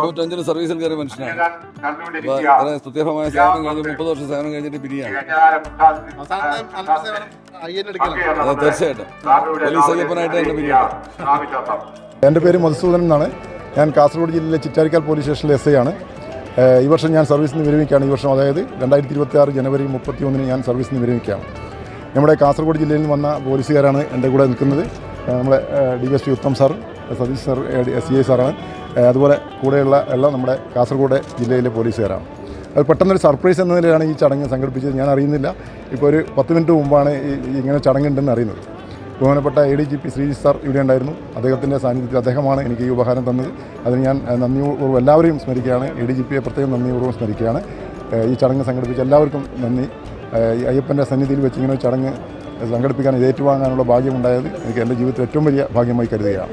95 സർവീസിൽ കയറിയ മനുഷ്യനാണ്. സ്തുത്യർഹമായ സേവനം കഴിഞ്ഞ് 30 വർഷം സേവനം കഴിഞ്ഞിട്ട് പിരിയാണ്. തീർച്ചയായിട്ടും പോലീസ് അയ്യപ്പനായിട്ട് തന്നെ പിരിയാണ്. എൻ്റെ പേര് മധുസൂദനൻ എന്നാണ്. ഞാൻ കാസർഗോഡ് ജില്ലയിലെ ചിറ്റാരിക്കാൽ പോലീസ് സ്റ്റേഷനിലെ എസ് ഐ ആണ്. ഈ വർഷം ഞാൻ സർവീസിൽ നിന്ന് വിരമിക്കുകയാണ്. ഈ വർഷം അതായത് 2026 ജനുവരി 31 ഞാൻ സർവീസിൽ നിന്ന് വിരമിക്കുകയാണ്. നമ്മുടെ കാസർഗോഡ് ജില്ലയിൽ നിന്ന് വന്ന പോലീസുകാരാണ് എൻ്റെ കൂടെ നിൽക്കുന്നത്. നമ്മുടെ DSP Uttam sir, Satheesh sir, CI സാറാണ്. അതുപോലെ കൂടെയുള്ള എല്ലാം നമ്മുടെ കാസർഗോഡ് ജില്ലയിലെ പോലീസുകാരാണ്. അത് പെട്ടെന്നൊരു സർപ്രൈസ് എന്ന നിലയിലാണ് ഈ ചടങ്ങ് സംഘടിപ്പിച്ചത്. ഞാൻ അറിയുന്നില്ല. ഇപ്പോൾ ഒരു 10 മിനിറ്റ് മുമ്പാണ് ഇങ്ങനെ ചടങ്ങുണ്ടെന്ന് അറിയുന്നത്. ബഹുമാനപ്പെട്ട ADGP ശ്രീജിത്ത് സാർ ഇവിടെ ഉണ്ടായിരുന്നു. അദ്ദേഹത്തിൻ്റെ സാന്നിധ്യത്തിൽ അദ്ദേഹമാണ് എനിക്ക് ഈ ഉപഹാരം തന്നത്. അതിന് ഞാൻ നന്ദിപൂർവ്വം എല്ലാവരെയും സ്മരിക്കുകയാണ്. ADGPയെ പ്രത്യേകം നന്ദിപൂർവ്വം സ്മരിക്കുകയാണ്. ഈ ചടങ്ങ് സംഘടിപ്പിച്ച എല്ലാവർക്കും നന്ദി. അയ്യപ്പൻ്റെ സന്നിധിയിൽ വെച്ച് ഇങ്ങനെ ചടങ്ങ് സംഘടിപ്പിക്കാൻ ഇത് ഏറ്റുവാങ്ങാനുള്ള ഭാഗ്യമുണ്ടായത് എനിക്ക് എൻ്റെ ജീവിതത്തിൽ ഏറ്റവും വലിയ ഭാഗ്യമായി കരുതുകയാണ്.